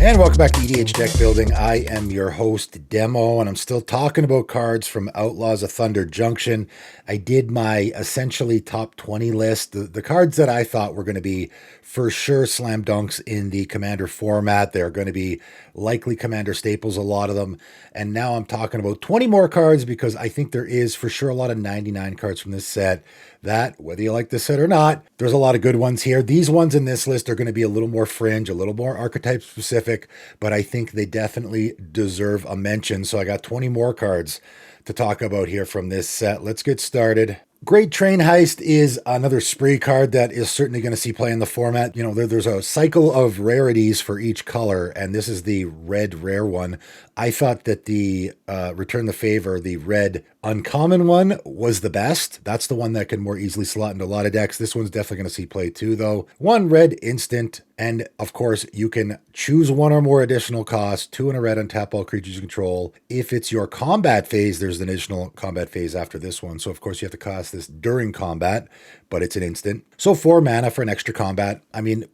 And welcome back to EDH Deck Building. I am your host, Demo, and I'm still talking about cards from Outlaws of Thunder Junction. I did my essentially top 20 list, the cards that I thought were going to be for sure slam dunks in the Commander format. They're going to be likely Commander staples, a lot of them. And now I'm talking about 20 more cards because I think there is for sure a lot of 99 cards from this set that, whether you like this set or not, there's a lot of good ones here. These ones in this list are going to be a little more fringe, a little more archetype specific, but I think they definitely deserve a mention. So I got 20 more cards to talk about here from this set. Let's get started. Great Train Heist is another spree card that is certainly going to see play in the format. You know, there's a cycle of rarities for each color, and this is the red rare one. I thought that the Return the Favor, the red uncommon one, was the best. That's the one that can more easily slot into a lot of decks. This one's definitely going to see play too, though. One red instant, and of course, you can choose one or more additional costs, 2 and a red, untap all creatures you control. If it's your combat phase, there's an additional combat phase after this one. So, of course, you have to cost this during combat, but it's an instant. So 4 mana for an extra combat. I mean,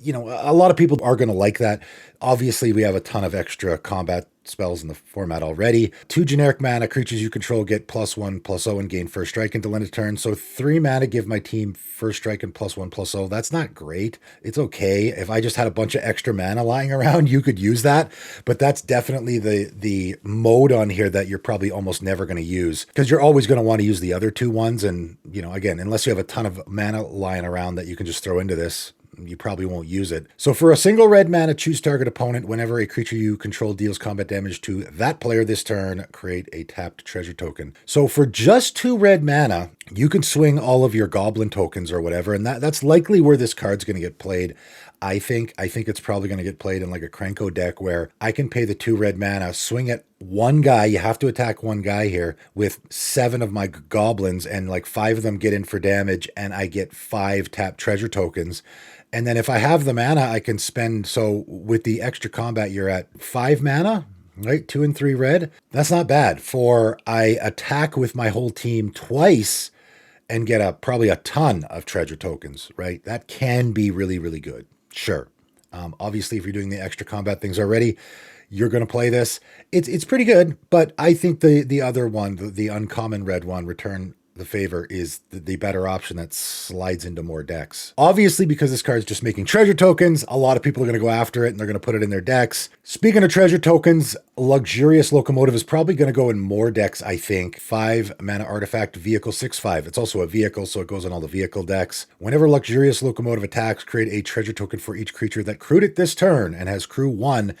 you know, a lot of people are going to like that. Obviously, we have a ton of extra combat spells in the format already. 2 generic mana, creatures you control get +1/+0 and gain first strike until end of turn. So 3 mana give my team first strike and +1/+0. That's not great. It's okay. If I just had a bunch of extra mana lying around, you could use that. But that's definitely the mode on here that you're probably almost never going to use, because you're always going to want to use the other 2 ones. And, you know, again, unless you have a ton of mana lying around that you can just throw into this, you probably won't use it. So for a single red mana, choose target opponent. Whenever a creature you control deals combat damage to that player this turn, create a tapped treasure token. So for just 2 red mana, you can swing all of your goblin tokens or whatever, and that's likely where this card's going to get played. I think it's probably going to get played in like a Krenko deck where I can pay the 2 red mana, swing at one guy. You have to attack one guy here with 7 of my goblins, and like 5 of them get in for damage, and I get 5 tapped treasure tokens. And then if I have the mana, I can spend, so with the extra combat, you're at 5 mana, right? 2 and 3 red. That's not bad for I attack with my whole team twice and get probably a ton of treasure tokens, right? That can be really, really good. Sure. Obviously, if you're doing the extra combat things already, you're going to play this. It's pretty good, but I think the other one, the uncommon red one, Return the Favor, is the better option that slides into more decks. Obviously, because this card is just making treasure tokens, a lot of people are going to go after it and they're going to put it in their decks. Speaking of treasure tokens, Luxurious Locomotive is probably going to go in more decks, I think. 5 mana artifact vehicle 6/5. It's also a vehicle, so it goes in all the vehicle decks. Whenever Luxurious Locomotive attacks, create a treasure token for each creature that crewed it this turn and has crew 1,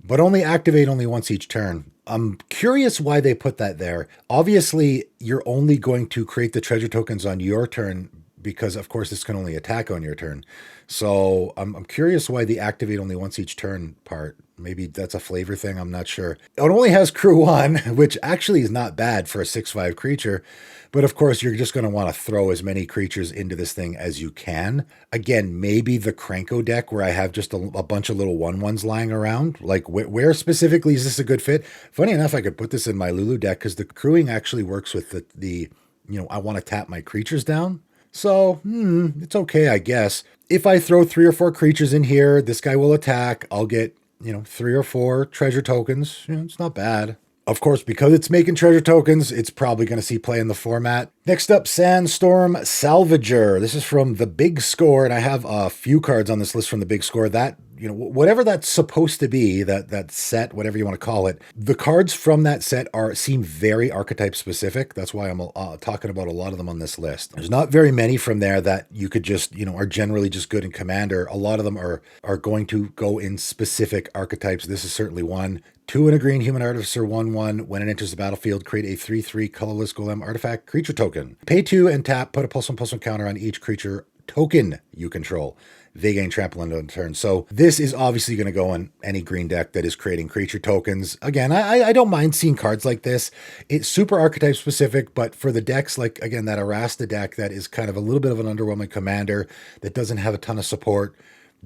but only activate only once each turn. I'm curious why they put that there. Obviously, you're only going to create the treasure tokens on your turn because, of course, this can only attack on your turn. So I'm curious why the activate only once each turn part. Maybe that's a flavor thing. I'm not sure. It only has crew 1, which actually is not bad for a 6/5 creature. But of course, you're just going to want to throw as many creatures into this thing as you can. Again, maybe the Krenko deck where I have just a bunch of little 1/1s lying around. Like, where specifically is this a good fit? Funny enough, I could put this in my Lulu deck because the crewing actually works with the you know, I want to tap my creatures down. So, it's okay, I guess. If I throw 3 or 4 creatures in here, this guy will attack. I'll get, 3 or 4 treasure tokens. It's not bad. Of course, because it's making treasure tokens, it's probably going to see play in the format. Next up, Sandstorm Salvager. This is from the Big Score, and I have a few cards on this list from the Big Score. That, whatever that's supposed to be, that set, whatever you want to call it, the cards from that set seem very archetype specific. That's why I'm talking about a lot of them on this list. There's not very many from there that you could just, are generally just good in Commander. A lot of them are going to go in specific archetypes. This is certainly one. 2 and a green human artificer 1/1. When it enters the battlefield, create a 3/3 colorless golem artifact creature token. Pay 2 and tap, put a +1/+1 counter on each creature token you control. They gain trample on turn. So this is obviously going to go in any green deck that is creating creature tokens. Again, I don't mind seeing cards like this. It's super archetype specific, but for the decks, like, again, that Arasta deck that is kind of a little bit of an underwhelming Commander that doesn't have a ton of support,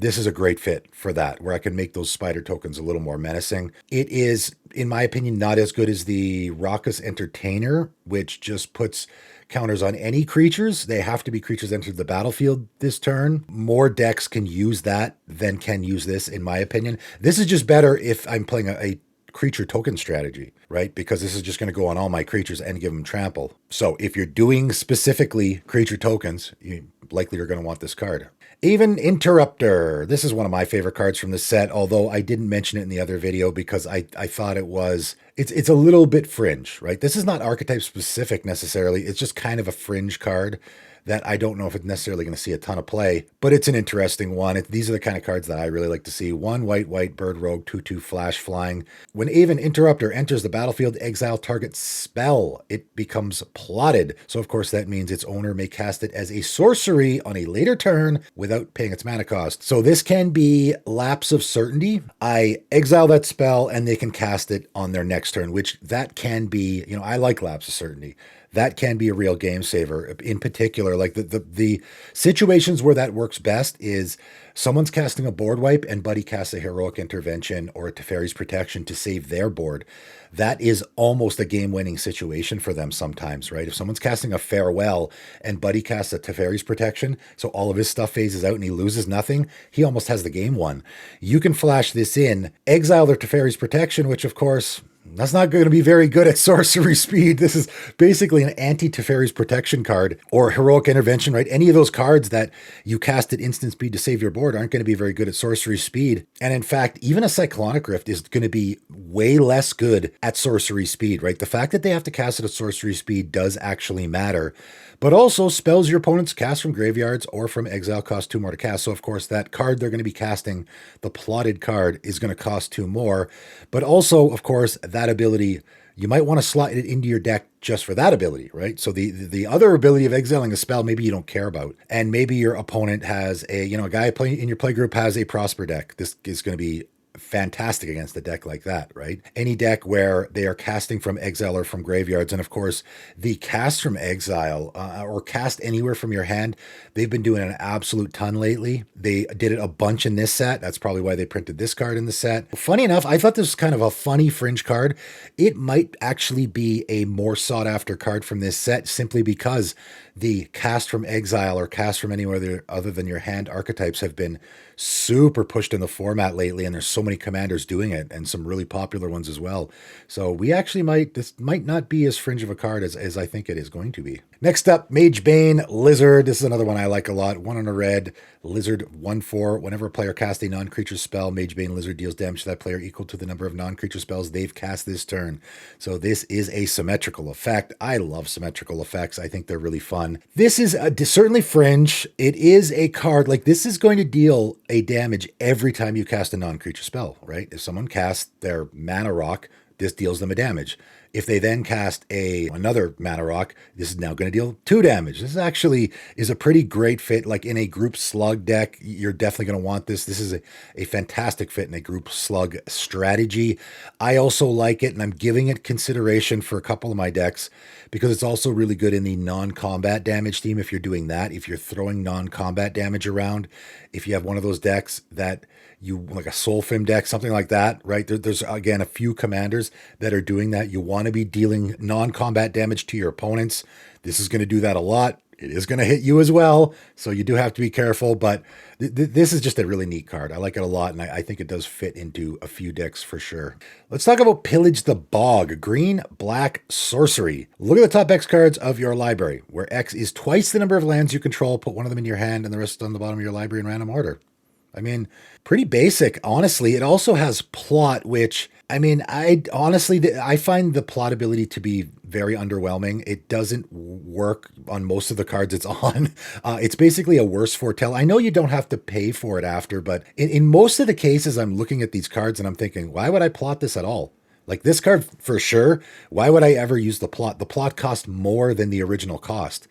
This is a great fit for that, where I can make those spider tokens a little more menacing. It is, in my opinion, not as good as the Raucous Entertainer, which just puts counters on any creatures. They have to be creatures entered the battlefield this turn. More decks can use that than can use this, in my opinion. This is just better if I'm playing a creature token strategy, right? Because this is just going to go on all my creatures and give them trample. So if you're doing specifically creature tokens, you likely are going to want this card. Even Interrupter. This is one of my favorite cards from the set, although I didn't mention it in the other video because I thought it's a little bit fringe, right? This is not archetype specific necessarily. It's just kind of a fringe card that I don't know if it's necessarily going to see a ton of play, but it's an interesting one. These are the kind of cards that I really like to see. 1 white, bird rogue, 2/2 flash flying. When Even Interrupter enters the battlefield, exile target spell. It becomes plotted. So of course that means its owner may cast it as a sorcery on a later turn without paying its mana cost. So this can be Lapse of Certainty. I exile that spell and they can cast it on their next turn, which that can be, I like Lapse of Certainty. That can be a real game saver. In particular, like the situations where that works best is someone's casting a board wipe and Buddy casts a Heroic Intervention or a Teferi's Protection to save their board. That is almost a game-winning situation for them sometimes, right? If someone's casting a Farewell and Buddy casts a Teferi's Protection, so all of his stuff phases out and he loses nothing, he almost has the game won. You can flash this in, exile their Teferi's Protection, which of course, that's not going to be very good at sorcery speed. This is basically an anti-Teferi's Protection card or Heroic Intervention, right? Any of those cards that you cast at instant speed to save your board aren't going to be very good at sorcery speed. And in fact, even a Cyclonic Rift is going to be way less good at sorcery speed, right? The fact that they have to cast it at sorcery speed does actually matter. But also, spells your opponents cast from graveyards or from exile cost 2 more to cast. So of course, that card they're going to be casting, the plotted card, is going to cost 2 more. But also, of course, that ability, you might want to slot it into your deck just for that ability, right? So the other ability of exiling a spell, maybe you don't care about. And maybe your opponent has a guy playing in your play group has a Prosper deck. This is going to be fantastic against a deck like that, right? Any deck where they are casting from exile or from graveyards. And of course, the cast from exile or cast anywhere from your hand, they've been doing an absolute ton lately. They did it a bunch in this set. That's probably why they printed this card in the set. Funny enough, I thought this was kind of a funny fringe card. It might actually be a more sought after card from this set simply because the cast from exile or cast from anywhere other than your hand archetypes have been super pushed in the format lately, and there's so many commanders doing it and some really popular ones as well. So this might not be as fringe of a card as I think it is going to be. Next up, Mage, Bane, Lizard. This is another one I like a lot. 1 on a red, Lizard 1/4. Whenever a player casts a non-creature spell, Mage, Bane, Lizard deals damage to that player equal to the number of non-creature spells they've cast this turn. So this is a symmetrical effect. I love symmetrical effects. I think they're really fun. This is certainly fringe. It is a card, like this is going to deal a damage every time you cast a non-creature spell, right? If someone casts their Mana Rock, this deals them a damage. If they then cast another Mana Rock, this is now going to deal 2 damage. This actually is a pretty great fit. Like in a group slug deck, you're definitely going to want this. This is a fantastic fit in a group slug strategy. I also like it, and I'm giving it consideration for a couple of my decks because it's also really good in the non-combat damage theme if you're doing that. If you're throwing non-combat damage around, if you have one of those decks that like a Soulfim deck, something like that, right? There's again a few commanders that are doing that. You want to be dealing non-combat damage to your opponents. This is going to do that a lot. It is going to hit you as well, so you do have to be careful, but this is just a really neat card. I like it a lot, and I think it does fit into a few decks for sure. Let's talk about Pillage the Bog. Green, black, sorcery. Look at the top X cards of your library, where X is twice the number of lands you control. Put one of them in your hand and the rest on the bottom of your library in random order. I mean, pretty basic, honestly. It also has plot, which, I mean, I find the plot ability to be very underwhelming. It doesn't work on most of the cards it's on. It's basically a worse foretell. I know you don't have to pay for it after, but in most of the cases, I'm looking at these cards and I'm thinking, why would I plot this at all? Like this card, for sure, why would I ever use the plot? The plot cost more than the original cost.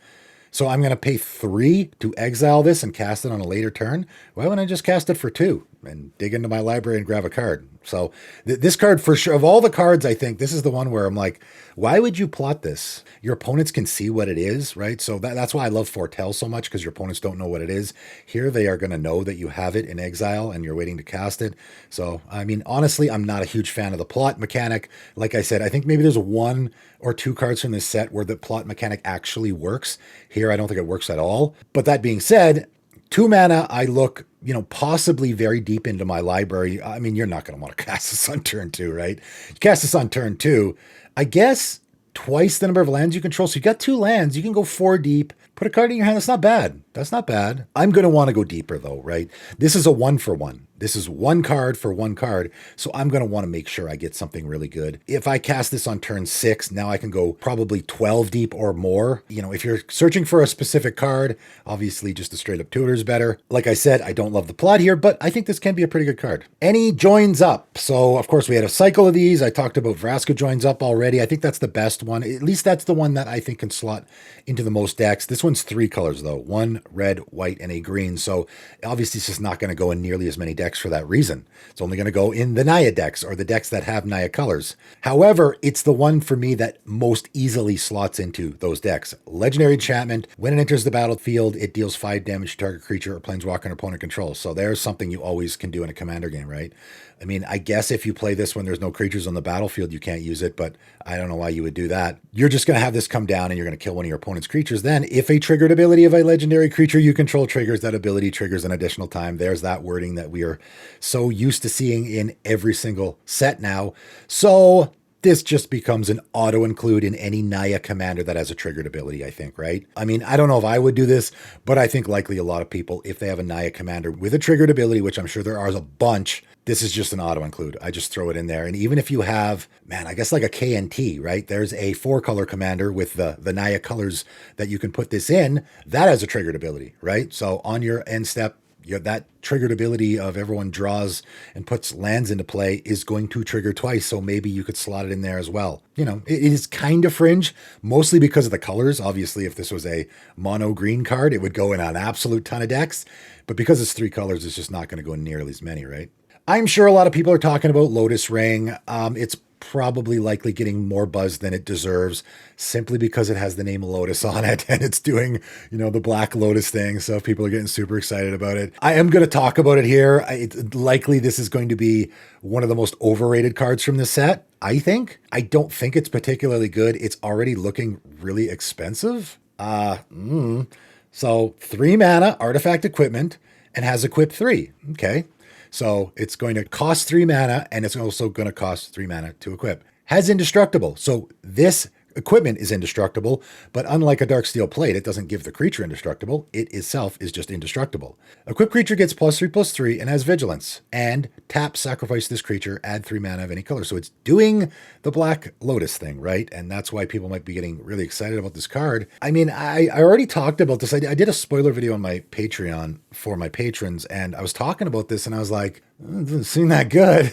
So I'm going to pay 3 to exile this and cast it on a later turn. Why wouldn't I just cast it for 2? and dig into my library and grab a card. So this card for sure, of all the cards, I think this is the one where I'm like, why would you plot this? Your opponents can see what it is, right? So that's why I love Foretell so much, because your opponents don't know what it is. Here they are going to know that you have it in exile and you're waiting to cast it. So, I mean, honestly, I'm not a huge fan of the plot mechanic. Like I said, I think maybe there's 1 or 2 cards from this set where the plot mechanic actually works. Here, I don't think it works at all. But that being said, 2 mana, I look, possibly very deep into my library. I mean, you're not going to want to cast this on turn 2, right? You cast this on turn 2, I guess twice the number of lands you control. So you got 2 lands, you can go 4 deep, put a card in your hand. That's not bad. That's not bad. I'm going to want to go deeper though, right? This is a 1-for-1. This is 1 card for 1 card. So I'm going to want to make sure I get something really good. If I cast this on turn 6, now I can go probably 12 deep or more. If you're searching for a specific card, obviously just a straight up tutor is better. Like I said, I don't love the plot here, but I think this can be a pretty good card. Any joins up. So of course we had a cycle of these. I talked about Vraska joins up already. I think that's the best one. At least that's the one that I think can slot into the most decks. This one's 3 colors though. 1 red, white, and a green. So obviously it's just not going to go in nearly as many decks for that reason. It's only going to go in the Naya decks or the decks that have Naya colors. However, it's the one for me that most easily slots into those decks. Legendary enchantment. When it enters the battlefield, it deals 5 damage to target creature or planeswalker and opponent controls. So there's something you always can do in a commander game, right? I mean, I guess if you play this when there's no creatures on the battlefield, you can't use it, but I don't know why you would do that. You're just going to have this come down and you're going to kill one of your opponent's creatures. Then, if a triggered ability of a legendary creature you control triggers, that ability triggers an additional time. There's that wording that we are so used to seeing in every single set now. So this just becomes an auto include in any Naya commander that has a triggered ability, I think, right? I mean, I don't know if I would do this, but I think likely a lot of people, if they have a Naya commander with a triggered ability, which I'm sure there are a bunch, this is just an auto include. I just throw it in there. And even if you have, I guess like a KNT, right? There's a 4-color commander with the Naya colors that you can put this in. That has a triggered ability, right? So on your end step, that triggered ability of everyone draws and puts lands into play is going to trigger twice. So maybe you could slot it in there as well. It is kind of fringe, mostly because of the colors. Obviously, if this was a mono green card, it would go in an absolute ton of decks. But because it's 3 colors, it's just not going to go in nearly as many, right? I'm sure a lot of people are talking about Lotus Ring. It's probably likely getting more buzz than it deserves, simply because it has the name Lotus on it and it's doing, the Black Lotus thing. So people are getting super excited about it. I am going to talk about it here. Likely this is going to be one of the most overrated cards from this set, I think. I don't think it's particularly good. It's already looking really expensive. So 3 mana, artifact equipment, and has equip 3. Okay. So it's going to cost 3 mana, and it's also going to cost 3 mana to equip. Has indestructible. So this equipment is indestructible, but unlike a Darksteel Plate, it doesn't give the creature indestructible. It itself is just indestructible. Equipped creature gets +3/+3 and has vigilance. And tap, sacrifice this creature, add 3 mana of any color. So it's doing the Black Lotus thing, right? And that's why people might be getting really excited about this card. I mean, I already talked about this. I did a spoiler video on my Patreon for my patrons, and I was talking about this, and I was like, it doesn't seem that good.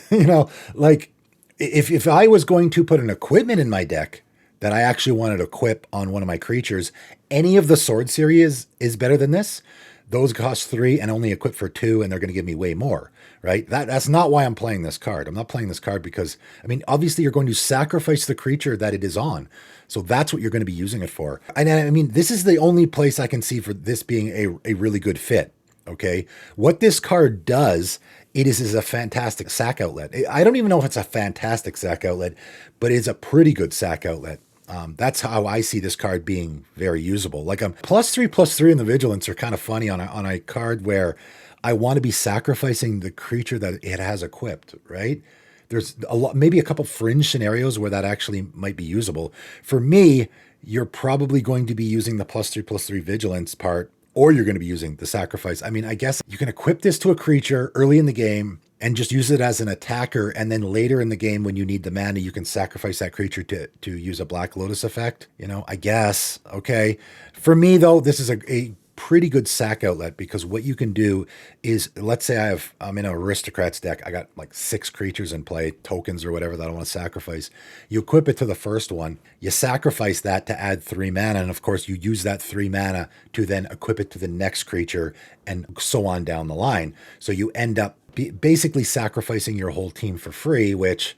If I was going to put an equipment in my deck that I actually wanted to equip on one of my creatures, any of the Sword series is better than this. Those cost 3 and only equip for 2, and they're going to give me way more, right? That's not why I'm playing this card. I'm not playing this card because, obviously you're going to sacrifice the creature that it is on. So that's what you're going to be using it for. And this is the only place I can see for this being a really good fit, okay? What this card does, it is a fantastic sack outlet. I don't even know if it's a fantastic sack outlet, but it's a pretty good sack outlet. That's how I see this card being very usable. Like +3/+3 in the vigilance are kind of funny on a card where I want to be sacrificing the creature that it has equipped, right? There's maybe a couple fringe scenarios where that actually might be usable. For me, you're probably going to be using the +3/+3 vigilance part, or you're going to be using the sacrifice. I guess you can equip this to a creature early in the game and just use it as an attacker. And then later in the game, when you need the mana, you can sacrifice that creature to use a Black Lotus effect. I guess. Okay. For me, though, this is a pretty good sack outlet, because what you can do is, let's say I'm in an Aristocrats deck. I got like 6 creatures in play, tokens or whatever that I want to sacrifice. You equip it to the first one. You sacrifice that to add 3 mana. And of course, you use that 3 mana to then equip it to the next creature and so on down the line. So you end up basically sacrificing your whole team for free, which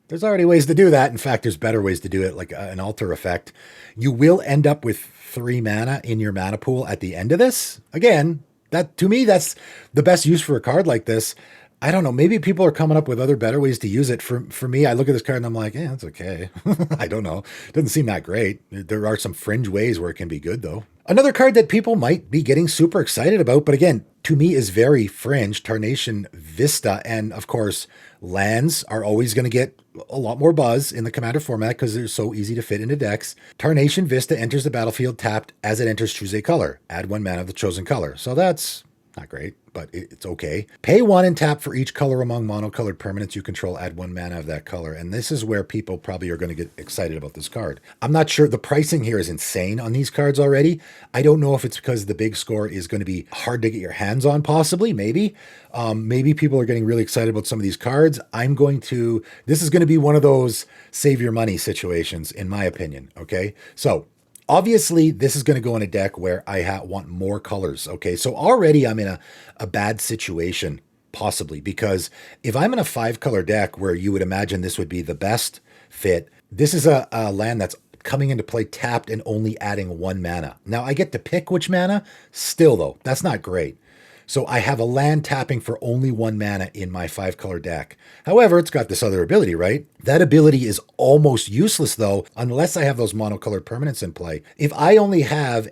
there's already ways to do that. In fact, there's better ways to do it, like an altar effect. You will end up with 3 mana in your mana pool at the end of this. Again, that to me, that's the best use for a card like this. I don't know. Maybe people are coming up with other better ways to use it. For me, I look at this card and I'm like, yeah, that's okay. I don't know. It doesn't seem that great. There are some fringe ways where it can be good, though. Another card that people might be getting super excited about, but again, to me is very fringe, Tarnation Vista. And of course, lands are always going to get a lot more buzz in the Commander format because they're so easy to fit into decks. Tarnation Vista enters the battlefield tapped. As it enters, choose a color. Add 1 mana of the chosen color. So that's not great, but it's okay. Pay 1 and tap for each color among monocolored permanents you control. Add 1 mana of that color. And this is where people probably are going to get excited about this card. I'm not sure. The pricing here is insane on these cards already. I don't know if it's because the big score is going to be hard to get your hands on, possibly, maybe. Maybe people are getting really excited about some of these cards. This is going to be one of those save your money situations, in my opinion. Okay. So obviously, this is going to go in a deck where I want more colors, okay? So already I'm in a bad situation, possibly, because if I'm in a 5-color deck where you would imagine this would be the best fit, this is a land that's coming into play tapped and only adding 1 mana. Now, I get to pick which mana. Still, though, that's not great. So I have a land tapping for only 1 mana in my 5-color deck. However, it's got this other ability, right? That ability is almost useless, though, unless I have those monocolored permanents in play. If I only have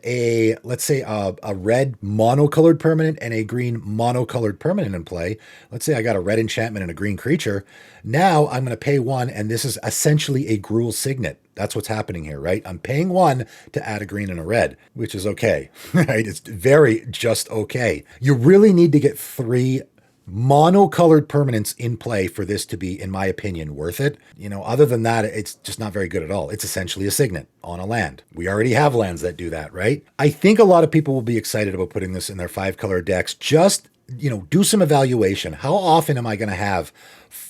let's say a red monocolored permanent and a green monocolored permanent in play, let's say I got a red enchantment and a green creature, now I'm going to pay 1, and this is essentially a Gruul Signet. That's what's happening here, right? I'm paying 1 to add a green and a red, which is okay, right? It's very just okay. You really need to get 3 monocolored permanents in play for this to be, in my opinion, worth it. Other than that, it's just not very good at all. It's essentially a Signet on a land. We already have lands that do that, right? I think a lot of people will be excited about putting this in their 5-color decks. Just, do some evaluation. How often am I going to have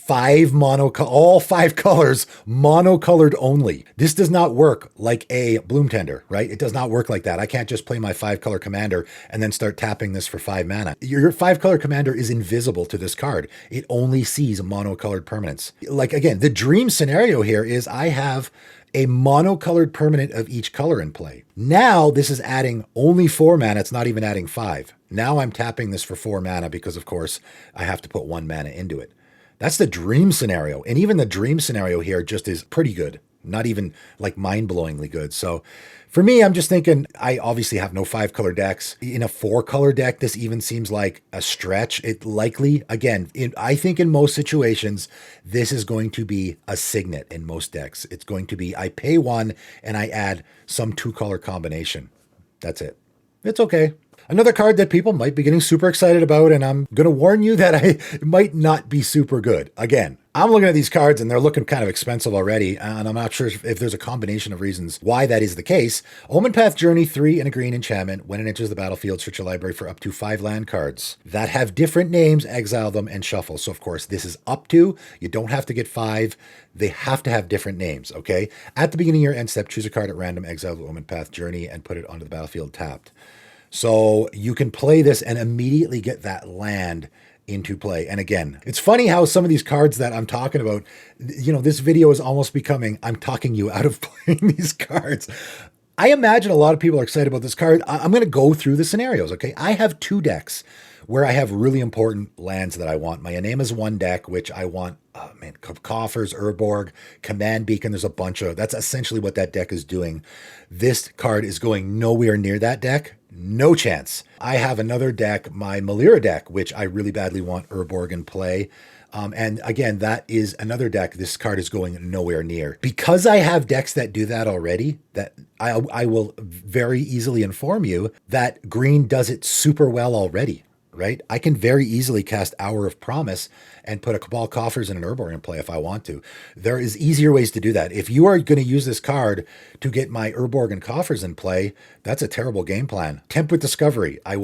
all 5 colors monocolored only? This does not work like a Bloom Tender, right? It does not work like that. I can't just play my 5-color commander and then start tapping this for 5 mana. Your 5-color commander is invisible to this card. It only sees monocolored permanents. Like, again, the dream scenario here is I have a monocolored permanent of each color in play. Now this is adding only 4 mana. It's not even adding 5. Now I'm tapping this for 4 mana because, of course, I have to put 1 mana into it. That's the dream scenario. And even the dream scenario here just is pretty good. Not even like mind-blowingly good. So for me, I'm just thinking, I obviously have no 5-color decks. In a 4-color deck, this even seems like a stretch. It likely, again, I think in most situations, this is going to be a Signet in most decks. It's going to be, I pay 1 and I add some 2-color combination. That's it. It's okay. Another card that people might be getting super excited about, and I'm going to warn you that it might not be super good. Again, I'm looking at these cards and they're looking kind of expensive already, and I'm not sure if there's a combination of reasons why that is the case. Omen Path Journey, 3 and a green enchantment. When it enters the battlefield, search your library for up to 5 land cards that have different names, exile them, and shuffle. So, of course, this is up to. You don't have to get 5. They have to have different names, okay? At the beginning of your end step, choose a card at random, exile the Omen Path Journey, and put it onto the battlefield tapped. So you can play this and immediately get that land into play. And again, it's funny how some of these cards that I'm talking about, this video is almost becoming, I'm talking you out of playing these cards. I imagine a lot of people are excited about this card. I'm going to go through the scenarios, okay? I have 2 decks where I have really important lands that I want. My Anema's 1 deck, which I want, Coffers, Urborg, Command Beacon. There's a bunch of, that's essentially what that deck is doing. This card is going nowhere near that deck. No chance. I have another deck, my Malira deck, which I really badly want Urborg in play. And again, that is another deck this card is going nowhere near. Because I have decks that do that already, that I will very easily inform you that green does it super well already. Right? I can very easily cast Hour of Promise and put a Cabal Coffers and an Urborg in play if I want to. There is easier ways to do that. If you are going to use this card to get my Urborg and Coffers in play, that's a terrible game plan. Tempt with Discovery. I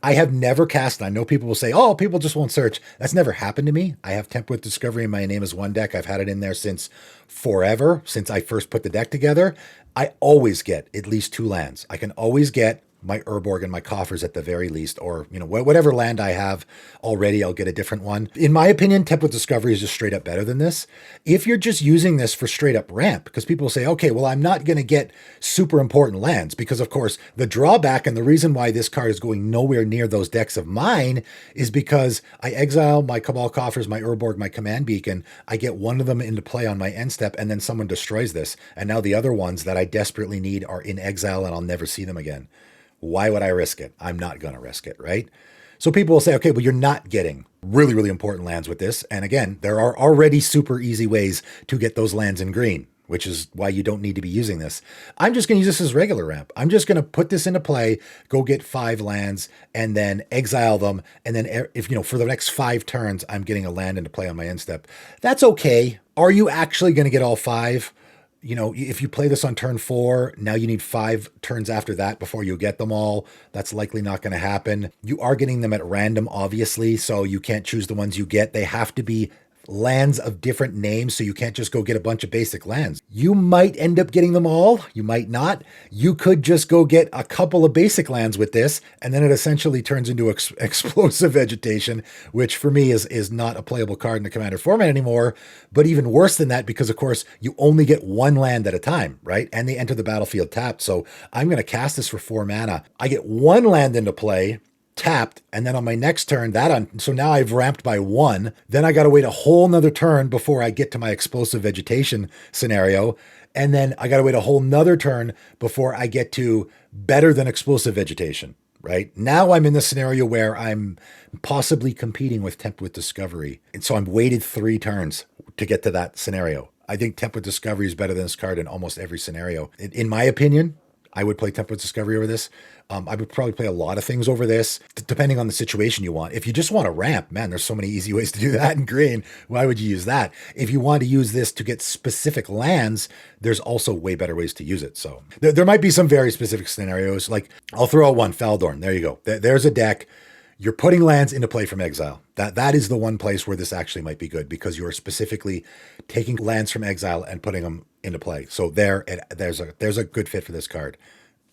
have never cast, and I know people will say, oh, people just won't search. That's never happened to me. I have Tempt with Discovery in my Anema's 1 deck. I've had it in there since forever, since I first put the deck together. I always get at least 2 lands. I can always get my Urborg and my coffers at the very least, or, you know, whatever land I have already, I'll get a different one. In my opinion, Template Discovery is just straight up better than this. If you're just using this for straight up ramp, because people say, okay, well, I'm not going to get super important lands, because of course the drawback and the reason why this card is going nowhere near those decks of mine is because I exile my Cabal Coffers, my Urborg, my Command Beacon, I get one of them into play on my end step, and then someone destroys this, and now the other ones that I desperately need are in exile and I'll never see them again. Why would I risk it? I'm not going to risk it, right? So people will say, okay, well, you're not getting really, really important lands with this. And again, there are already super easy ways to get those lands in green, which is why you don't need to be using this. I'm just going to use this as regular ramp. I'm just going to put this into play, go get 5 lands, and then exile them. And then if, you know, for the next 5 turns, I'm getting a land into play on my end step. That's okay. Are you actually going to get all 5? You know, if you play this on turn 4, now you need 5 turns after that before you get them all. That's likely not going to happen. You are getting them at random, obviously, so you can't choose the ones you get. They have to be lands of different names, so you can't just go get a bunch of basic lands. You might end up getting them all. You might not. You could just go get a couple of basic lands with this, and then it essentially turns into explosive vegetation, which for me is not a playable card in the Commander format anymore. But even worse than that, because of course you only get 1 land at a time, right? And they enter the battlefield tapped. So I'm going to cast this for 4 mana. I get 1 land into play, tapped, and then on my next turn, so now I've ramped by 1. Then I got to wait a whole nother turn before I get to my explosive vegetation scenario. And then I got to wait a whole nother turn before I get to better than explosive vegetation, right? Now I'm in the scenario where I'm possibly competing with Template Discovery. And so I'm waited 3 turns to get to that scenario. I think Template Discovery is better than this card in almost every scenario. In my opinion, I would play Template Discovery over this. I would probably play a lot of things over this, depending on the situation you want. If you just want to ramp, man, there's so many easy ways to do that in green. Why would you use that? If you want to use this to get specific lands, there's also way better ways to use it. So there might be some very specific scenarios. Like, I'll throw out one, Faldorn. There you go. There's a deck. You're putting lands into play from exile. That is the one place where this actually might be good, because you are specifically taking lands from exile and putting them into play. So there's a good fit for this card.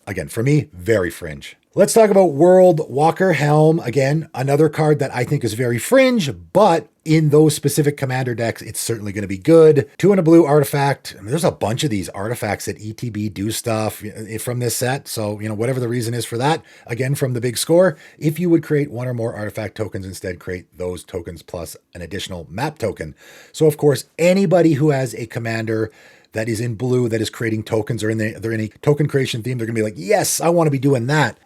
Again, for me, very fringe. Let's talk about World Walker Helm. Again, another card that I think is very fringe, but in those specific commander decks, it's certainly going to be good. 2 and a blue artifact. I mean, there's a bunch of these artifacts that ETB do stuff from this set. So, you know, whatever the reason is for that, again, from the big score, if you would create 1 or more artifact tokens, instead create those tokens plus an additional map token. So, of course, anybody who has a commander that is in blue, that is creating tokens, or they're in a token creation theme, they're gonna be like, yes, I want to be doing that.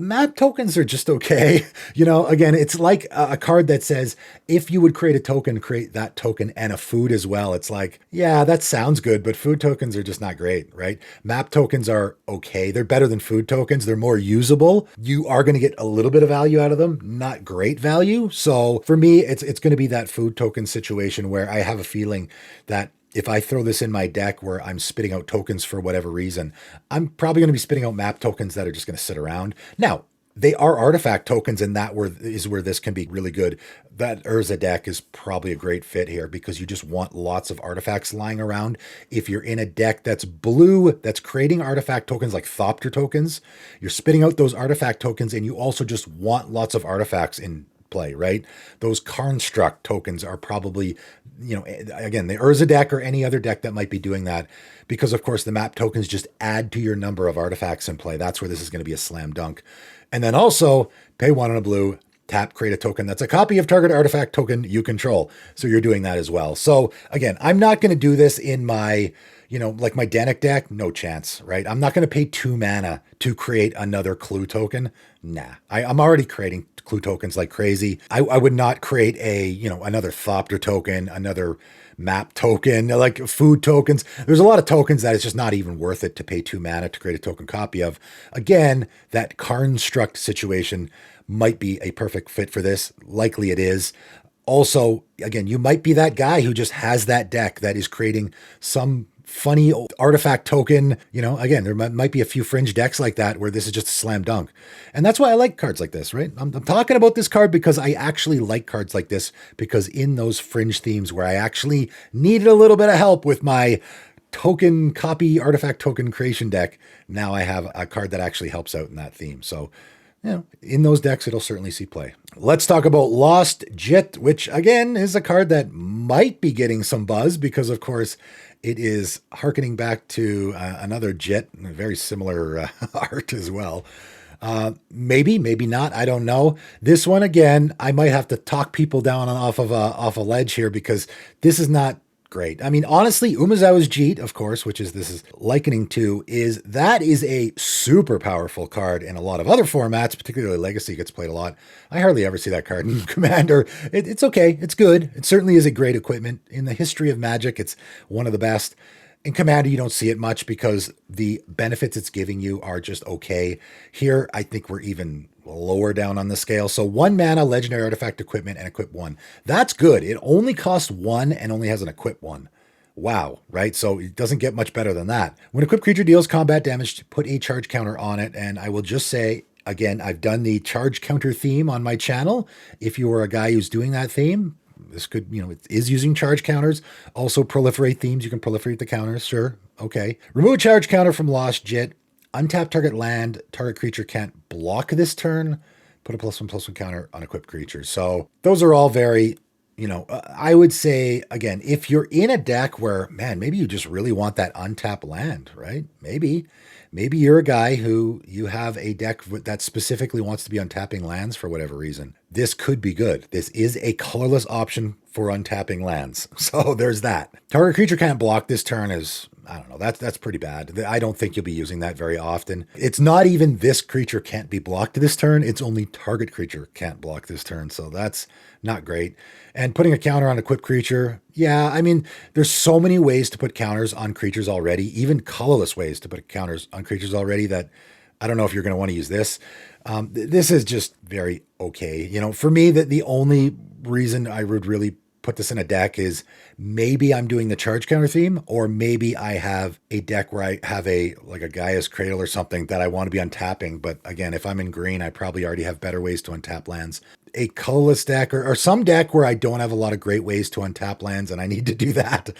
Map tokens are just okay. You know, again, it's like a card that says, if you would create a token, create that token and a food as well. It's like, yeah, that sounds good, but food tokens are just not great, right? Map tokens are okay. They're better than food tokens. They're more usable. You are going to get a little bit of value out of them, not great value. So for me, it's going to be that food token situation where I have a feeling that if I throw this in my deck where I'm spitting out tokens for whatever reason, I'm probably going to be spitting out map tokens that are just going to sit around. Now, they are artifact tokens, and that is where this can be really good. That Urza deck is probably a great fit here, because you just want lots of artifacts lying around. If you're in a deck that's blue, that's creating artifact tokens like Thopter tokens, you're spitting out those artifact tokens, and you also just want lots of artifacts in play, right? Those Karnstruck tokens are probably, you know, again, the Urza deck or any other deck that might be doing that, because of course the map tokens just add to your number of artifacts in play. That's where this is going to be a slam dunk. And then also pay 1 on a blue, tap, create a token that's a copy of target artifact token you control. So you're doing that as well. So again, I'm not going to do this in my, you know, like my Danik deck, no chance, right? I'm not going to pay 2 mana to create another clue token. Nah, I'm already creating clue tokens like crazy. I would not create another Thopter token, another map token, like food tokens. There's a lot of tokens that it's just not even worth it to pay 2 mana to create a token copy of. Again, that Karnstruct situation might be a perfect fit for this. Likely it is. Also, again, you might be that guy who just has that deck that is creating some funny artifact token. You know, again, there might be a few fringe decks like that where this is just a slam dunk. And that's why I like cards like this, right? I'm talking about this card because I actually like cards like this, because in those fringe themes where I actually needed a little bit of help with my token copy artifact token creation deck, now I have a card that actually helps out in that theme. So, you know, in those decks, it'll certainly see play. Let's talk about Lost Jit, which again is a card that might be getting some buzz because, of course, it is harkening back to another Jit, very similar art as well. Maybe not. I don't know. This one, again, I might have to talk people down off a ledge here because this is not great. I mean, honestly, Umezawa's Jeet, of course, which is this is likening to, is a super powerful card in a lot of other formats, particularly Legacy gets played a lot. I hardly ever see that card in Commander. It's okay. It's good. It certainly is a great equipment. In the history of Magic, it's one of the best. In Commander, you don't see it much because the benefits it's giving you are just okay. Here, I think we're even lower down on the scale. So 1 mana, legendary artifact equipment, and equip 1. That's good. It only costs 1 and only has an equip 1. Wow, right? So it doesn't get much better than that. When equipped creature deals combat damage, put a charge counter on it. And I will just say, again, I've done the charge counter theme on my channel. If you are a guy who's doing that theme, this could, it is using charge counters. Also proliferate themes. You can proliferate the counters. Sure. Okay. Remove a charge counter from Lost Jit. Untap target land. Target creature can't block this turn. Put a +1/+1 counter on equipped creatures. So those are all very, I would say, again, if you're in a deck where, man, maybe you just really want that untap land, right? Maybe you're a guy who you have a deck that specifically wants to be untapping lands for whatever reason. This could be good. This is a colorless option for untapping lands. So there's that. Target creature can't block this turn is, I don't know, that's pretty bad. I don't think you'll be using that very often. It's not even this creature can't be blocked this turn. It's only target creature can't block this turn. So that's not great. And putting a counter on equipped creature, yeah, I mean, there's so many ways to put counters on creatures already, even colorless ways to put counters on creatures already that I don't know if you're going to want to use this. This is just very okay. For me, that the only reason I would really put this in a deck is maybe I'm doing the charge counter theme, or maybe I have a deck where I have a Gaia's Cradle or something that I want to be untapping. But again, if I'm in green, I probably already have better ways to untap lands. A colorless deck or some deck where I don't have a lot of great ways to untap lands and I need to do that.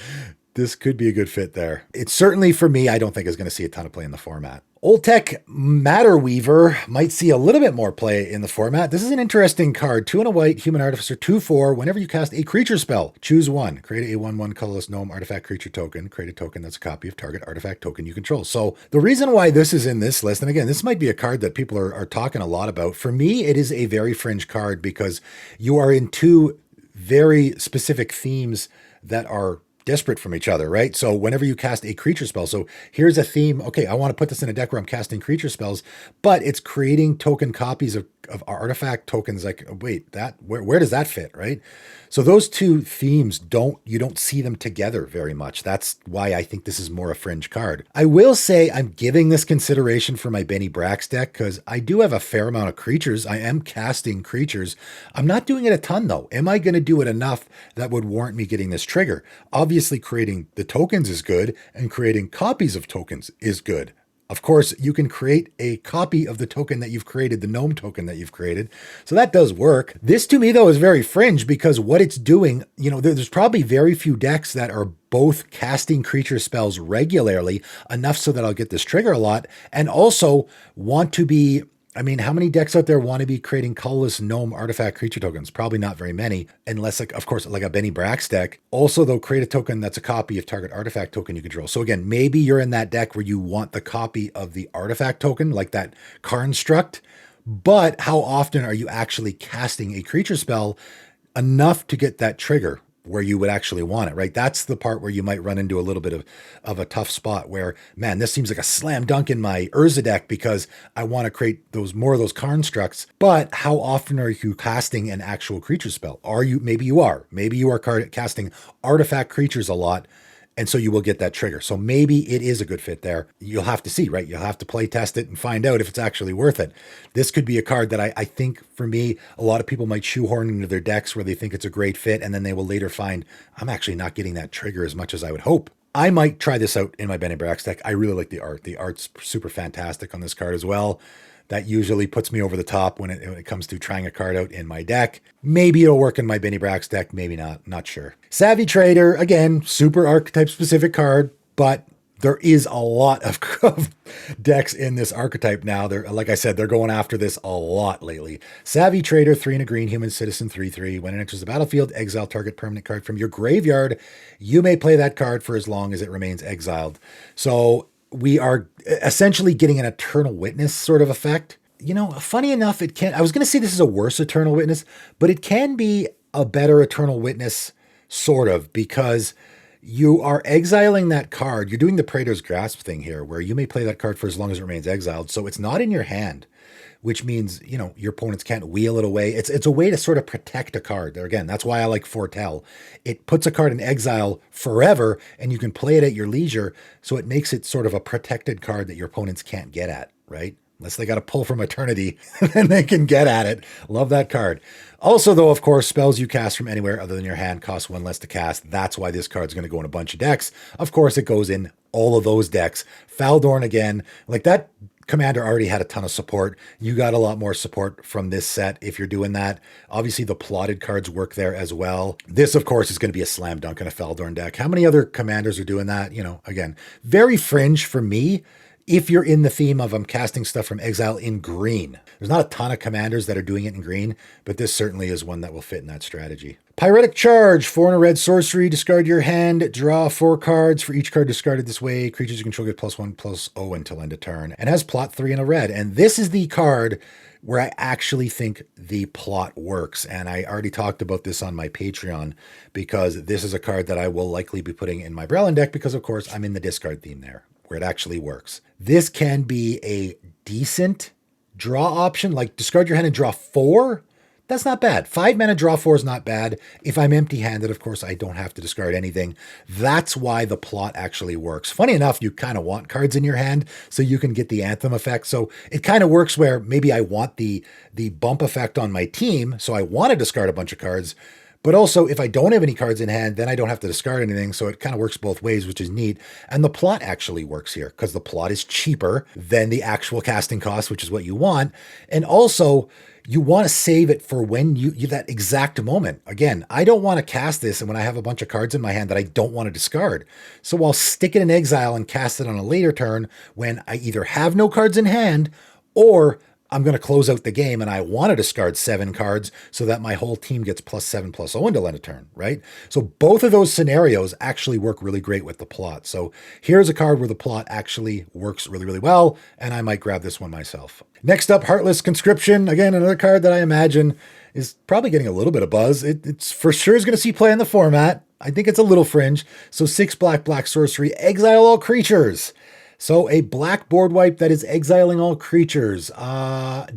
This could be a good fit there. It's certainly, for me, I don't think is going to see a ton of play in the format. Old Tech Matter Weaver might see a little bit more play in the format. This is an interesting card. 2 and a white, Human Artificer, 2/4. Whenever you cast a creature spell, choose one. Create a 1/1 colorless gnome artifact creature token. Create a token that's a copy of target artifact token you control. So the reason why this is in this list, and again, this might be a card that people are talking a lot about. For me, it is a very fringe card because you are in two very specific themes that are disparate from each other, right? So whenever you cast a creature spell, so here's a theme. Okay, I want to put this in a deck where I'm casting creature spells, but it's creating token copies of artifact tokens. Like, wait, that where does that fit, right? So those two themes you don't see them together very much. That's why I think this is more a fringe card. I will say I'm giving this consideration for my Benny Brax deck because I do have a fair amount of creatures. I am casting creatures. I'm not doing it a ton though. Am I going to do it enough that would warrant me getting this trigger? Obviously, creating the tokens is good, and creating copies of tokens is good. Of course, you can create a copy of the token that you've created, the gnome token that you've created. So that does work. This to me, though, is very fringe because what it's doing, there's probably very few decks that are both casting creature spells regularly enough so that I'll get this trigger a lot and also want to be, how many decks out there want to be creating colorless gnome artifact creature tokens? Probably not very many, unless, of course, like a Benny Brax deck. Also, they'll create a token that's a copy of target artifact token you control. So again, maybe you're in that deck where you want the copy of the artifact token, like that Construct, but how often are you actually casting a creature spell enough to get that trigger where you would actually want it, right? That's the part where you might run into a little bit of a tough spot where, man, this seems like a slam dunk in my Urza deck because I want to create more of those constructs. But how often are you casting an actual creature spell? Maybe you are casting artifact creatures a lot. And so you will get that trigger. So maybe it is a good fit there. You'll have to see, right? You'll have to play test it and find out if it's actually worth it. This could be a card that I think, for me, a lot of people might shoehorn into their decks where they think it's a great fit, and then they will later find, I'm actually not getting that trigger as much as I would hope. I might try this out in my Benny Brax deck. I really like the art. The art's super fantastic on this card as well. That usually puts me over the top when it comes to trying a card out in my deck. Maybe it'll work in my Benny Brax deck, maybe not sure. Savvy Trader, again, super archetype specific card. but there is a lot of decks in this archetype now. They're, like I said, they're going after this a lot lately. Savvy Trader, 3 and a green, human citizen, 3/3. When it enters the battlefield, exile target permanent card from your graveyard. You may play that card for as long as it remains exiled. So we are essentially getting an Eternal Witness sort of effect. You know, funny enough, it can. I was going to say this is a worse Eternal Witness, but it can be a better Eternal Witness, sort of, because you are exiling that card. You're doing the Praetor's Grasp thing here, where you may play that card for as long as it remains exiled. So it's not in your hand, which means, you know, your opponents can't wheel it away. It's a way to sort of protect a card. There again, that's why I like Foretell. It puts a card in exile forever, and you can play it at your leisure. So it makes it sort of a protected card that your opponents can't get at, right? Unless they got to pull from eternity, then they can get at it. Love that card. Also, though, of course, spells you cast from anywhere other than your hand cost 1 less to cast. That's why this card's going to go in a bunch of decks. Of course, it goes in all of those decks. Faldorn again, like that commander already had a ton of support. You got a lot more support from this set if you're doing that. Obviously, the plotted cards work there as well. This, of course, is going to be a slam dunk in a Faldorn deck. How many other commanders are doing that? You know, again, very fringe for me. If you're in the theme of I'm casting stuff from exile in green. There's not a ton of commanders that are doing it in green, but this certainly is one that will fit in that strategy. Pyretic Charge, 4 and a red sorcery, discard your hand, draw 4 cards. For each card discarded this way, creatures you control get +1/+0 until end of turn, and has plot 3 and a red. And this is the card where I actually think the plot works. And I already talked about this on my Patreon, because this is a card that I will likely be putting in my Brelin deck, because of course I'm in the discard theme there, where it actually works. This can be a decent draw option, like discard your hand and draw 4. That's not bad. 5 mana draw 4 is not bad. If I'm empty-handed, of course, I don't have to discard anything. That's why the plot actually works. Funny enough, you kind of want cards in your hand so you can get the Anthem effect. So it kind of works where maybe I want the bump effect on my team, so I want to discard a bunch of cards. But also, if I don't have any cards in hand, then I don't have to discard anything. So it kind of works both ways, which is neat. And the plot actually works here, because the plot is cheaper than the actual casting cost, which is what you want. And also, you want to save it for when you that exact moment. Again, I don't want to cast this and when I have a bunch of cards in my hand that I don't want to discard. So I'll stick it in exile and cast it on a later turn when I either have no cards in hand, or I'm going to close out the game and I want to discard 7 cards so that my whole team gets +7/+0 until end of turn, right? So both of those scenarios actually work really great with the plot. So here's a card where the plot actually works really, really well, and I might grab this one myself. Next up, Heartless Conscription. Again, another card that I imagine is probably getting a little bit of buzz. It's for sure is going to see play in the format. I think it's a little fringe. So 6 black sorcery, exile all creatures. So a black board wipe that is exiling all creatures.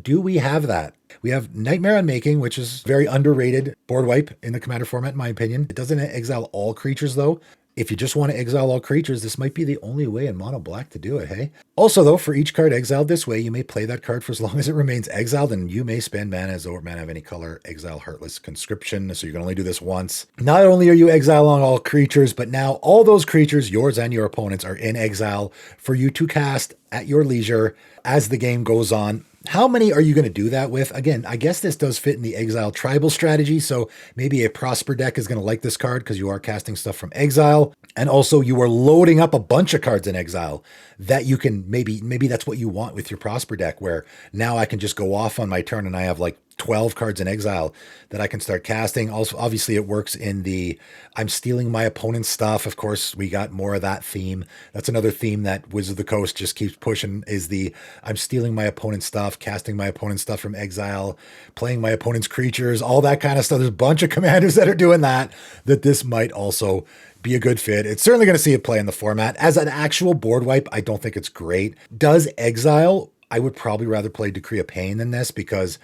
Do we have that? We have Nightmare Unmaking, which is very underrated board wipe in the Commander format, in my opinion. It doesn't exile all creatures, though. If you just want to exile all creatures, this might be the only way in mono black to do it, hey? Also, though, for each card exiled this way, you may play that card for as long as it remains exiled, and you may spend mana as though mana of any color, exile Heartless Conscription, so you can only do this once. Not only are you exiling all creatures, but now all those creatures, yours and your opponents, are in exile for you to cast at your leisure as the game goes on. How many are you going to do that with? Again, I guess this does fit in the exile tribal strategy, so maybe a Prosper deck is going to like this card because you are casting stuff from exile, and also you are loading up a bunch of cards in exile that you can, maybe that's what you want with your Prosper deck, where now I can just go off on my turn and I have like 12 cards in exile that I can start casting. Also, obviously it works in the I'm stealing my opponent's stuff. Of course, we got more of that theme. That's another theme that Wizards of the Coast just keeps pushing, is the I'm stealing my opponent's stuff, casting my opponent's stuff from exile, playing my opponent's creatures, all that kind of stuff. There's a bunch of commanders that are doing that this might also be a good fit. It's certainly going to see it play in the format. As an actual board wipe, I don't think it's great. Does exile, I would probably rather play Decree of Pain than this, because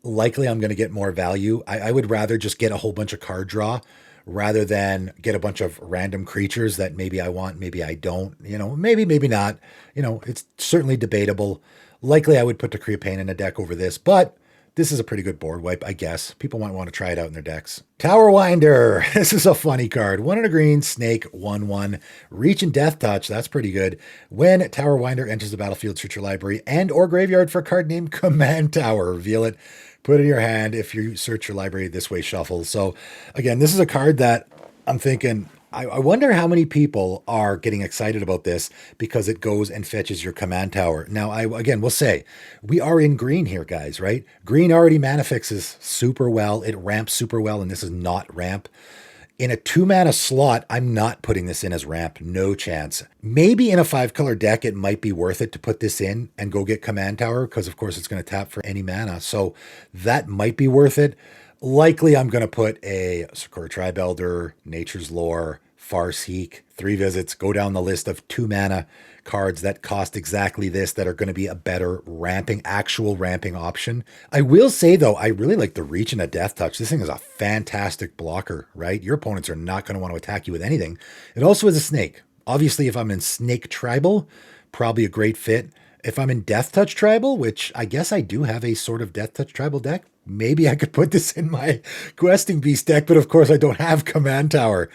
likely I'm going to get more value. I would rather just get a whole bunch of card draw rather than get a bunch of random creatures that maybe I want, maybe I don't, maybe not. It's certainly debatable. Likely I would put Decree of Pain in a deck over this, but this is a pretty good board wipe, I guess. People might want to try it out in their decks. Tower Winder. This is a funny card. 1 and a green, snake, 1/1. Reach and Death Touch. That's pretty good. When Tower Winder enters the battlefield, search your library and or graveyard for a card named Command Tower. Reveal it. Put it in your hand. If you search your library this way, shuffle. So again, this is a card that I'm thinking, I wonder how many people are getting excited about this because it goes and fetches your command tower. Now, again, we'll say we are in green here, guys, right? Green already mana fixes super well. It ramps super well, and this is not ramp. In a 2-mana slot, I'm not putting this in as ramp. No chance. Maybe in a 5-color deck, it might be worth it to put this in and go get command tower because, of course, it's going to tap for any mana. So that might be worth it. Likely, I'm going to put a Sakura Tribe Elder, Nature's Lore, Farseek, 3 visits, go down the list of 2-mana cards that cost exactly this that are going to be a better actual ramping option. I will say, though, I really like the Reach and a Death Touch. This thing is a fantastic blocker, right? Your opponents are not going to want to attack you with anything. It also is a snake. Obviously, if I'm in Snake Tribal, probably a great fit. If I'm in Death Touch Tribal, which I guess I do have a sort of Death Touch Tribal deck, maybe I could put this in my Questing Beast deck, but of course I don't have Command Tower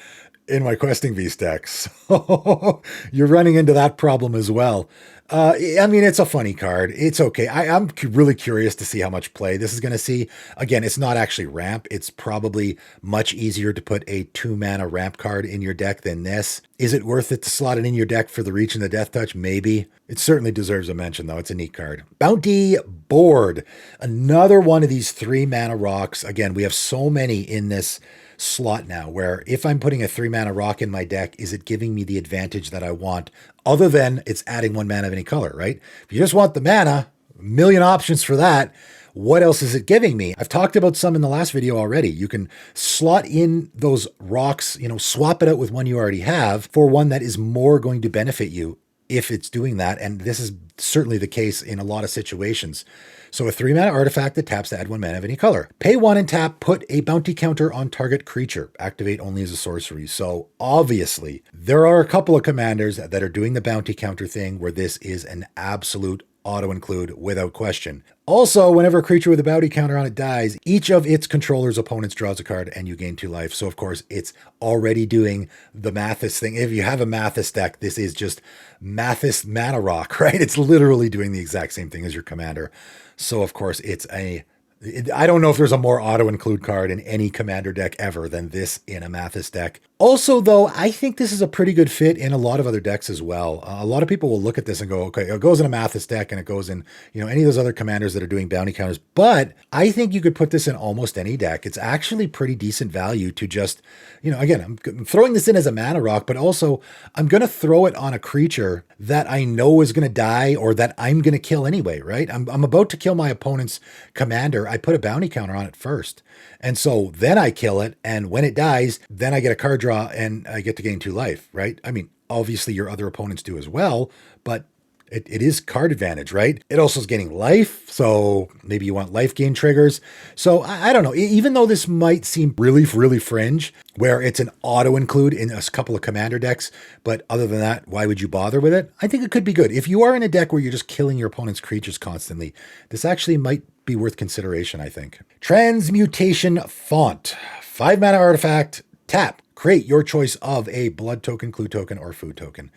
in my Questing Beast deck. So you're running into that problem as well. I mean, it's a funny card. It's okay. I'm really curious to see how much play this is going to see. Again, it's not actually ramp. It's probably much easier to put a 2-mana ramp card in your deck than this. Is it worth it to slot it in your deck for the Reach and the Death Touch? Maybe. It certainly deserves a mention, though. It's a neat card. Bounty Board. Another one of these 3-mana rocks. Again, we have so many in this slot now where if I'm putting a 3-mana rock in my deck, is it giving me the advantage that I want other than it's adding 1 mana of any color, right? If you just want the mana, a million options for that. What else is it giving me? I've talked about some in the last video already. You can slot in those rocks, swap it out with one you already have for one that is more going to benefit you if it's doing that. And this is certainly the case in a lot of situations. So a 3-mana artifact that taps to add 1 mana of any color. Pay 1 and tap, put a bounty counter on target creature. Activate only as a sorcery. So obviously, there are a couple of commanders that are doing the bounty counter thing where this is an absolute auto-include without question. Also, whenever a creature with a bounty counter on it dies, each of its controller's opponents draws a card and you gain 2 life. So of course, it's already doing the Mathis thing. If you have a Mathis deck, this is just Mathis Mana Rock, right? It's literally doing the exact same thing as your commander. So of course, I don't know if there's a more auto-include card in any commander deck ever than this in a Mathis deck. Also, though, I think this is a pretty good fit in a lot of other decks as well. A lot of people will look at this and go, okay, it goes in a Mathis deck and it goes in, any of those other commanders that are doing bounty counters. But I think you could put this in almost any deck. It's actually pretty decent value to just, again, I'm throwing this in as a mana rock, but also I'm going to throw it on a creature that I know is going to die or that I'm going to kill anyway, right? I'm about to kill my opponent's commander. I put a bounty counter on it first. And so then I kill it. And when it dies, then I get a card draw and I get to gain 2 life, right? I mean, obviously your other opponents do as well, but it is card advantage, right? It also is gaining life. So maybe you want life gain triggers. So I don't know, even though this might seem really, really fringe where it's an auto include in a couple of commander decks, but other than that, why would you bother with it? I think it could be good. If you are in a deck where you're just killing your opponent's creatures constantly, this actually might be worth consideration, I think. Transmutation Font. 5-mana artifact, tap. Create your choice of a blood token, clue token, or food token.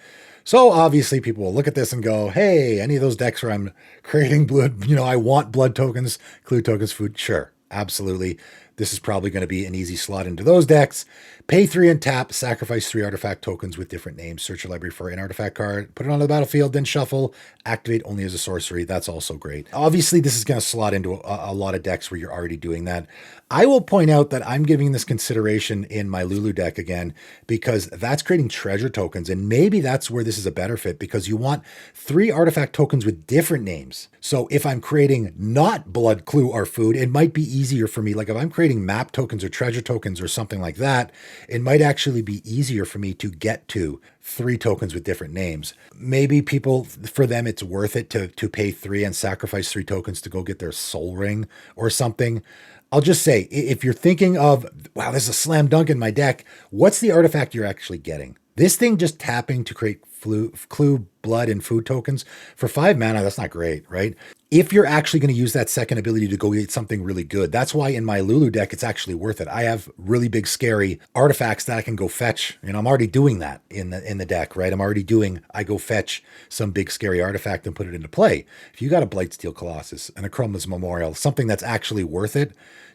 So obviously people will look at this and go, hey, any of those decks where I'm creating blood, I want blood tokens, clue tokens, food. Sure, absolutely. This is probably going to be an easy slot into those decks. Pay 3 and tap, sacrifice 3 artifact tokens with different names, search your library for an artifact card, put it on the battlefield, then shuffle, activate only as a sorcery. That's also great. Obviously, this is going to slot into a lot of decks where you're already doing that. I will point out that I'm giving this consideration in my Lulu deck again, because that's creating treasure tokens. And maybe that's where this is a better fit, because you want 3 artifact tokens with different names. So if I'm creating not blood, clue, or food, it might be easier for me. Like if I'm creating map tokens or treasure tokens or something like that, it might actually be easier for me to get to 3 tokens with different names. Maybe for them, it's worth it to pay 3 and sacrifice 3 tokens to go get their soul ring or something. I'll just say, if you're thinking of, wow, this is a slam dunk in my deck, what's the artifact you're actually getting? This thing just tapping to create clue, blood, and food tokens. For 5 mana, that's not great, right? If you're actually going to use that second ability to go get something really good, that's why in my Lulu deck, it's actually worth it. I have really big, scary artifacts that I can go fetch. You know, I'm already doing that in the deck, right? I go fetch some big, scary artifact and put it into play. If you got a Blightsteel Colossus and a Chroma's Memorial, something that's actually worth it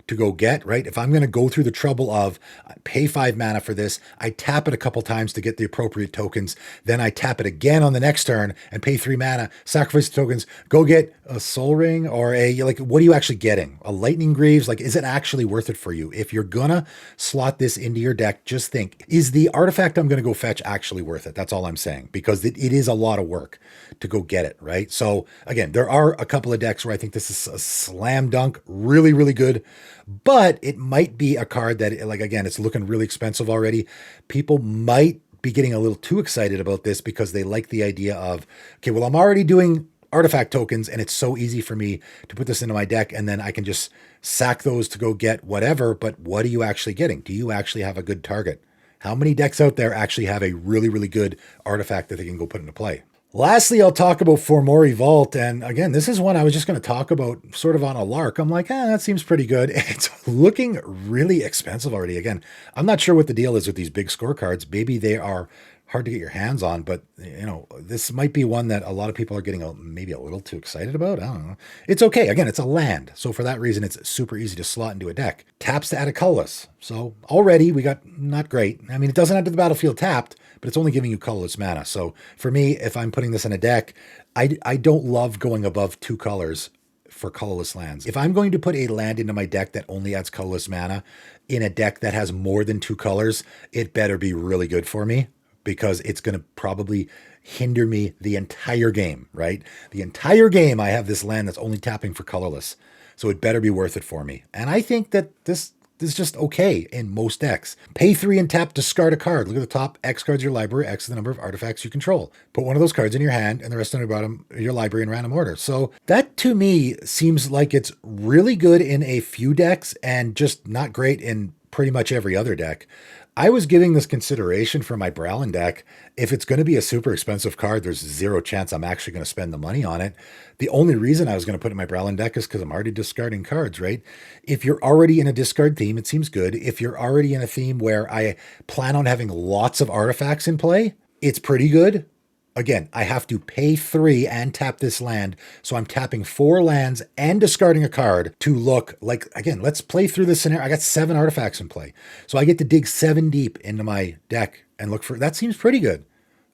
to go get, right? If I'm going to go through the trouble of pay 5 mana for this, I tap it a couple times to get the appropriate tokens, then I tap it again on the next turn and pay 3 mana, sacrifice the tokens, go get a Soul Ring or like, what are you actually getting? A Lightning Greaves? Like, is it actually worth it for you? If you're gonna slot this into your deck, just think, is the artifact I'm going to go fetch actually worth it? That's all I'm saying, because it is a lot of work to go get it, right? So again, there are a couple of decks where I think this is a slam dunk, really, really good. But it might be a card that, like, again, it's looking really expensive already. People might be getting a little too excited about this because they like the idea of, okay, well, I'm already doing artifact tokens and it's so easy for me to put this into my deck and then I can just sack those to go get whatever. But what are you actually getting? Do you actually have a good target? How many decks out there actually have a really, really good artifact that they can go put into play? Lastly, I'll talk about Formori Vault. And again, this is one I was just going to talk about sort of on a lark. I'm like, that seems pretty good. It's looking really expensive already. Again, I'm not sure what the deal is with these big scorecards. Maybe they are hard to get your hands on, but you know, this might be one that a lot of people are getting maybe a little too excited about. I don't know. It's okay. Again, it's a land. So for that reason, it's super easy to slot into a deck. Taps to add a colorless. So already we got not great. I mean, it doesn't enter the battlefield tapped, but it's only giving you colorless mana. So for me, if I'm putting this in a deck, I don't love going above 2 colors for colorless lands. If I'm going to put a land into my deck that only adds colorless mana in a deck that has more than 2 colors, it better be really good for me, because it's going to probably hinder me the entire game, right? The entire game, I have this land that's only tapping for colorless. So it better be worth it for me. And I think that this is just okay in most decks. Pay 3 and tap, discard a card. Look at the top, X cards your library, X is the number of artifacts you control. Put one of those cards in your hand and the rest on the bottom of your library in random order. So that to me seems like it's really good in a few decks and just not great in pretty much every other deck. I was giving this consideration for my Browlin deck. If it's going to be a super expensive card, there's zero chance I'm actually going to spend the money on it. The only reason I was going to put it in my Browlin deck is because I'm already discarding cards, right? If you're already in a discard theme, it seems good. If you're already in a theme where I plan on having lots of artifacts in play, it's pretty good. Again, I have to pay 3 and tap this land. So I'm tapping 4 lands and discarding a card to look like, again, let's play through this scenario. I got 7 artifacts in play. So I get to dig 7 deep into my deck and look for, that seems pretty good.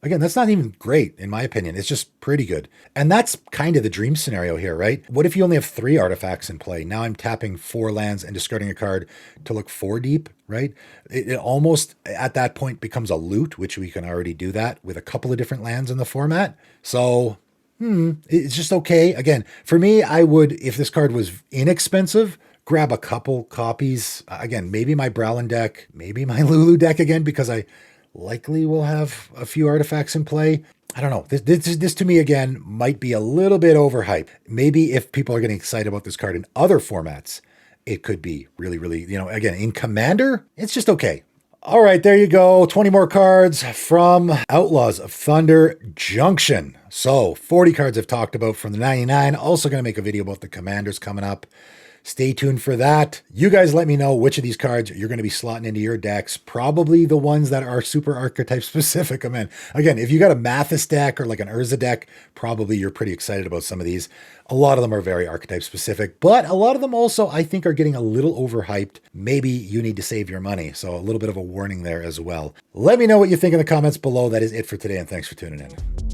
Again, that's not even great in my opinion. It's just pretty good. And that's kind of the dream scenario here, right? What if you only have 3 artifacts in play? Now I'm tapping 4 lands and discarding a card to look 4 deep, right? It almost at that point becomes a loot, which we can already do that with a couple of different lands in the format. So it's just okay. Again, for me, I would, if this card was inexpensive, grab a couple copies. Again, maybe my Browlin deck, maybe my Lulu deck again, because I likely will have a few artifacts in play. I don't know. This to me, again, might be a little bit overhyped. Maybe if people are getting excited about this card in other formats, it could be really, really, you know, again, in Commander, it's just okay. All right, there you go. 20 more cards from Outlaws of Thunder Junction. So 40 cards I've talked about from the 99. Also going to make a video about the Commanders coming up. Stay tuned for that. You guys let me know which of these cards you're going to be slotting into your decks. Probably the ones that are super archetype specific. I mean, again, if you got a Mathis deck or like an Urza deck, probably you're pretty excited about some of these. A lot of them are very archetype specific, but a lot of them also I think are getting a little overhyped. Maybe you need to save your money. So a little bit of a warning there as well. Let me know what you think in the comments below. That is it for today, and thanks for tuning in.